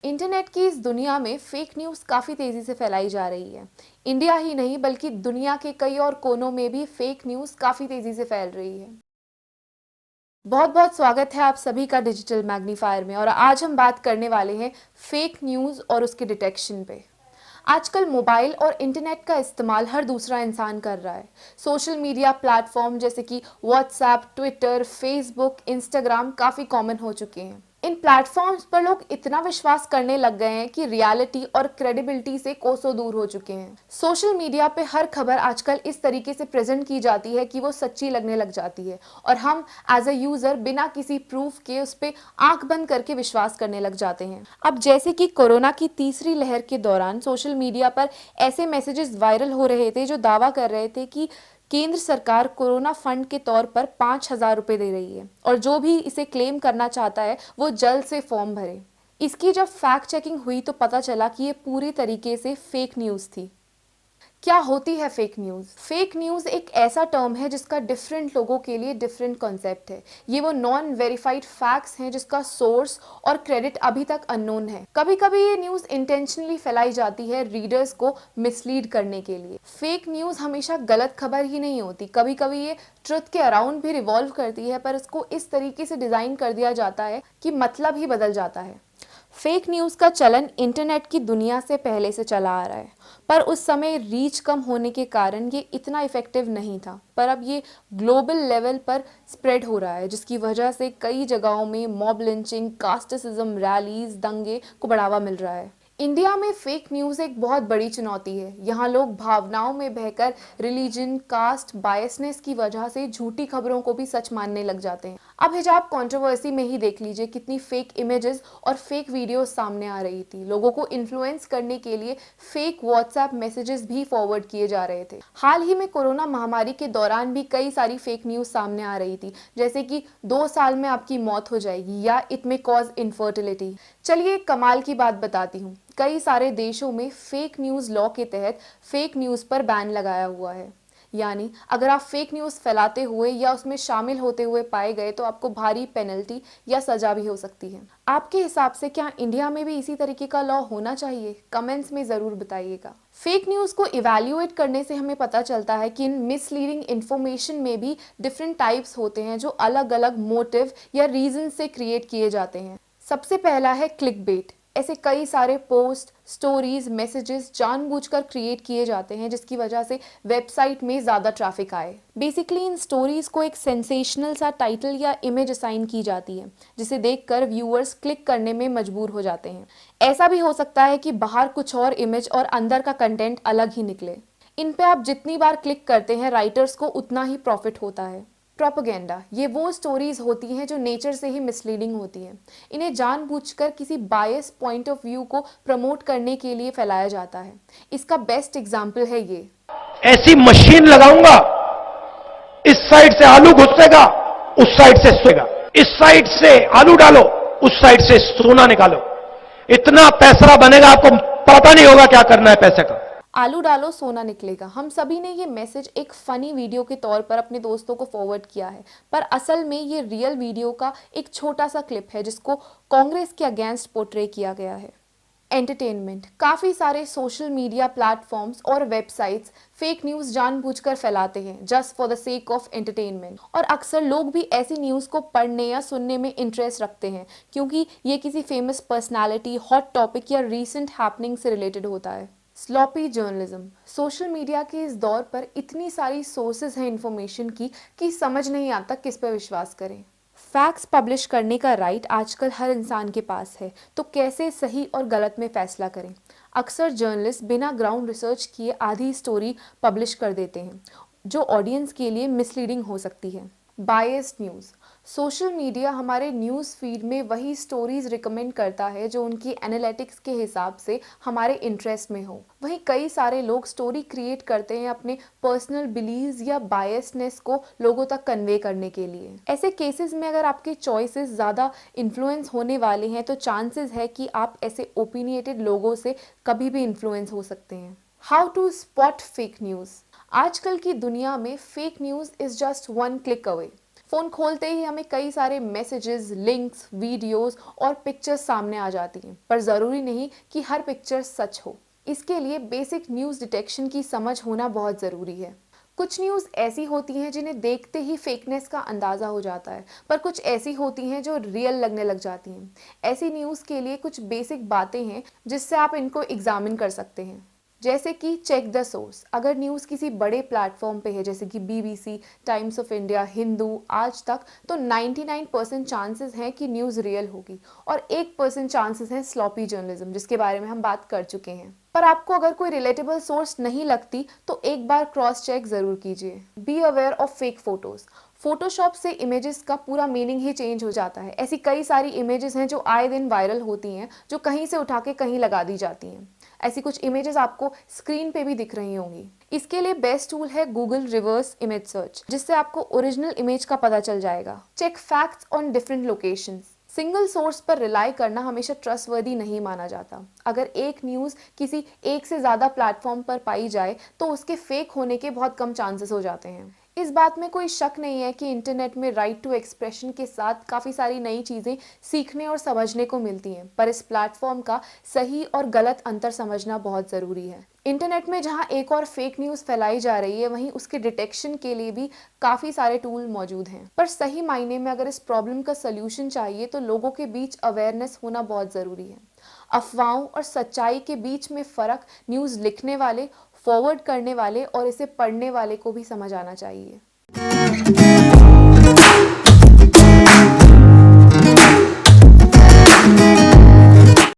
Internet की इस दुनिया में फेक न्यूज़ काफ़ी तेज़ी से फैलाई जा रही है। इंडिया ही नहीं बल्कि दुनिया के कई और कोनों में भी फेक न्यूज़ काफ़ी तेज़ी से फैल रही है। बहुत बहुत स्वागत है आप सभी का डिजिटल मैग्नीफायर में और आज हम बात करने वाले हैं फेक न्यूज़ और उसके डिटेक्शन पे। आजकल मोबाइल और इंटरनेट का इस्तेमाल हर दूसरा इंसान कर रहा है। सोशल मीडिया प्लेटफॉर्म जैसे कि व्हाट्सएप, ट्विटर, फेसबुक, इंस्टाग्राम काफ़ी कॉमन हो चुके हैं। इन प्लेटफॉर्म्स पर लोग इतना विश्वास करने लग गए हैं कि रियलिटी और क्रेडिबिलिटी से कोसों दूर हो चुके हैं। सोशल मीडिया पे हर खबर आजकल इस तरीके से प्रेजेंट की जाती है कि वो सच्ची लगने लग जाती है और हम एज अ यूजर बिना किसी प्रूफ के उस पर आंख बंद करके विश्वास करने लग जाते हैं। अब जैसे कि कोरोना की तीसरी लहर के दौरान सोशल मीडिया पर ऐसे मैसेजेस वायरल हो रहे थे जो दावा कर रहे थे कि केंद्र सरकार कोरोना फंड के तौर पर 5,000 रुपए दे रही है और जो भी इसे क्लेम करना चाहता है वो जल्द से फॉर्म भरे। इसकी जब फैक्ट चेकिंग हुई तो पता चला कि ये पूरी तरीके से फेक न्यूज़ थी। क्या होती है फेक न्यूज़? फेक न्यूज़ एक ऐसा टर्म है जिसका डिफरेंट लोगों के लिए डिफरेंट कॉन्सेप्ट है। ये वो नॉन वेरीफाइड फैक्ट्स हैं जिसका सोर्स और क्रेडिट अभी तक अननोन है। कभी कभी ये न्यूज़ इंटेंशनली फैलाई जाती है रीडर्स को मिसलीड करने के लिए। फेक न्यूज़ हमेशा गलत खबर ही नहीं होती, कभी कभी ये ट्रुथ के अराउंड भी रिवॉल्व करती है, पर इसको इस तरीके से डिज़ाइन कर दिया जाता है कि मतलब ही बदल जाता है। फेक न्यूज़ का चलन इंटरनेट की दुनिया से पहले से चला आ रहा है, पर उस समय रीच कम होने के कारण ये इतना इफ़ेक्टिव नहीं था। पर अब ये ग्लोबल लेवल पर स्प्रेड हो रहा है जिसकी वजह से कई जगहों में मॉब लिंचिंग, कास्टिसिज्म, रैलीज, दंगे को बढ़ावा मिल रहा है। इंडिया में फेक न्यूज़ एक बहुत बड़ी चुनौती है। यहाँ लोग भावनाओं में बहकर रिलीजन, कास्ट, बायसनेस की वजह से झूठी खबरों को भी सच मानने लग जाते हैं। अब हिजाब कंट्रोवर्सी में ही देख लीजिए कितनी फेक इमेजेस और फेक वीडियोस सामने आ रही थी। लोगों को इन्फ्लुएंस करने के लिए फेक व्हाट्सएप मैसेजेस भी फॉरवर्ड किए जा रहे थे। हाल ही में कोरोना महामारी के दौरान भी कई सारी फेक न्यूज़ सामने आ रही थी, जैसे कि 2 साल में आपकी मौत हो जाएगी या इट मे कॉज इनफर्टिलिटी। चलिए एक कमाल की बात बताती हूँ। कई सारे देशों में फेक न्यूज़ लॉ के तहत फेक न्यूज़ पर बैन लगाया हुआ है। यानी अगर आप फेक न्यूज़ फैलाते हुए या उसमें शामिल होते हुए पाए गए तो आपको भारी पेनल्टी या सजा भी हो सकती है। आपके हिसाब से क्या इंडिया में भी इसी तरीके का लॉ होना चाहिए? कमेंट्स में ज़रूर बताइएगा। फेक न्यूज़ को इवैल्यूएट करने से हमें पता चलता है कि इन मिसलीडिंग इन्फॉर्मेशन में भी डिफरेंट टाइप्स होते हैं जो अलग अलग मोटिव या रीजन से क्रिएट किए जाते हैं। सबसे पहला है क्लिक बेट। ऐसे कई सारे पोस्ट, स्टोरीज, मैसेजेस जानबूझकर क्रिएट किए जाते हैं जिसकी वजह से वेबसाइट में ज़्यादा ट्रैफिक आए। बेसिकली इन स्टोरीज को एक सेंसेशनल सा टाइटल या इमेज असाइन की जाती है जिसे देखकर व्यूअर्स क्लिक करने में मजबूर हो जाते हैं। ऐसा भी हो सकता है कि बाहर कुछ और इमेज और अंदर का कंटेंट अलग ही निकले। इन पे आप जितनी बार क्लिक करते हैं राइटर्स को उतना ही प्रॉफिट होता है। प्रोपेगेंडा, ये वो स्टोरीज होती हैं जो नेचर से ही मिसलीडिंग होती हैं। इन्हें जानबूझकर किसी बायस पॉइंट ऑफ व्यू को प्रमोट करने के लिए फैलाया जाता है। इसका बेस्ट एग्जाम्पल है ये। ऐसी मशीन लगाऊंगा, इस साइड से आलू घुसेगा, उस साइड से सोएगा, इस साइड से आलू डालो, उस साइड से सोना निकालो, इतना पैसा बनेगा आपको पता नहीं होगा क्या करना है पैसे का। आलू डालो सोना निकलेगा। हम सभी ने ये मैसेज एक फनी वीडियो के तौर पर अपने दोस्तों को फॉरवर्ड किया है, पर असल में ये रियल वीडियो का एक छोटा सा क्लिप है जिसको कांग्रेस के अगेंस्ट पोर्ट्रे किया गया है। एंटरटेनमेंट, काफ़ी सारे सोशल मीडिया प्लेटफॉर्म्स और वेबसाइट्स फेक न्यूज़ जानबूझकर फैलाते हैं just for the sake of entertainment, और अक्सर लोग भी ऐसी न्यूज़ को पढ़ने या सुनने में इंटरेस्ट रखते हैं क्योंकि ये किसी फेमस पर्सनालिटी, हॉट टॉपिक या रीसेंट हैपनिंग से रिलेटेड होता है। स्लॉपी जर्नलिज्म, सोशल मीडिया के इस दौर पर इतनी सारी सोर्सेज हैं इन्फॉर्मेशन की कि समझ नहीं आता किस पर विश्वास करें। फैक्ट्स पब्लिश करने का राइट आजकल हर इंसान के पास है, तो कैसे सही और गलत में फैसला करें? अक्सर जर्नलिस्ट बिना ग्राउंड रिसर्च किए आधी स्टोरी पब्लिश कर देते हैं जो ऑडियंस के लिए मिसलीडिंग हो सकती है। बायस्ड न्यूज़, सोशल मीडिया हमारे न्यूज़ फीड में वही स्टोरीज रिकमेंड करता है जो उनकी एनालिटिक्स के हिसाब से हमारे इंटरेस्ट में हो। वहीं कई सारे लोग स्टोरी क्रिएट करते हैं अपने पर्सनल बिलीव्स या बायसनेस को लोगों तक कन्वे करने के लिए। ऐसे केसेस में अगर आपके चॉइसेस ज़्यादा इन्फ्लुएंस होने वाले हैं तो चांसेस है कि आप ऐसे ओपिनियटेड लोगों से कभी भी इन्फ्लुएंस हो सकते हैं। How to spot fake news, आजकल की दुनिया में fake news is just one click away. Phone खोलते ही हमें कई सारे मैसेजेस, लिंक्स, वीडियोस और पिक्चर्स सामने आ जाती हैं, पर ज़रूरी नहीं कि हर पिक्चर सच हो। इसके लिए बेसिक न्यूज़ डिटेक्शन की समझ होना बहुत ज़रूरी है। कुछ न्यूज़ ऐसी होती हैं जिन्हें देखते ही फेकनेस का अंदाज़ा हो जाता है, पर कुछ ऐसी होती हैं जो रियल लगने लग जाती हैं। ऐसी न्यूज़ के लिए कुछ बेसिक बातें हैं जिससे आप इनको एग्जामिन कर सकते हैं। जैसे कि चेक द सोर्स। अगर न्यूज़ किसी बड़े प्लेटफॉर्म पे है जैसे कि BBC, times of India, Hindu, आज तक, तो 99% चांसेस हैं कि न्यूज़ रियल होगी और 1% चांसेस हैं स्लॉपी जर्नलिज्म, जिसके बारे में हम बात कर चुके हैं। पर आपको अगर कोई रिलेटेबल सोर्स नहीं लगती तो एक बार क्रॉस चेक जरूर कीजिए। Be aware of fake photos. Photoshop से इमेजेस का पूरा मीनिंग ही चेंज हो जाता है। ऐसी कई सारी इमेजेस हैं जो आए दिन वायरल होती हैं, जो कहीं से उठा के कहीं लगा दी जाती हैं। ऐसी कुछ इमेजेस आपको स्क्रीन पे भी दिख रही होंगी। इसके लिए बेस्ट टूल है गूगल रिवर्स इमेज सर्च, जिससे आपको ओरिजिनल इमेज का पता चल जाएगा। Check facts on different locations. Single source पर रिलाई करना हमेशा ट्रस्टवर्दी नहीं माना जाता। अगर एक न्यूज़ किसी एक से ज़्यादा प्लेटफॉर्म पर पाई जाए तो उसके फेक होने के बहुत कम चांसेस हो जाते हैं। इस बात में कोई शक नहीं है कि इंटरनेट में राइट टू एक्सप्रेशन के साथ काफ़ी सारी नई चीज़ें सीखने और समझने को मिलती हैं, पर इस प्लेटफॉर्म का सही और गलत अंतर समझना बहुत ज़रूरी है। इंटरनेट में जहां एक और फेक न्यूज़ फैलाई जा रही है, वहीं उसके डिटेक्शन के लिए भी काफ़ी सारे टूल मौजूद हैं। पर सही मायने में अगर इस प्रॉब्लम का सल्यूशन चाहिए तो लोगों के बीच अवेयरनेस होना बहुत ज़रूरी है। अफवाहों और सच्चाई के बीच में फ़र्क न्यूज़ लिखने वाले, फॉरवर्ड करने वाले और इसे पढ़ने वाले को भी समझ आना चाहिए।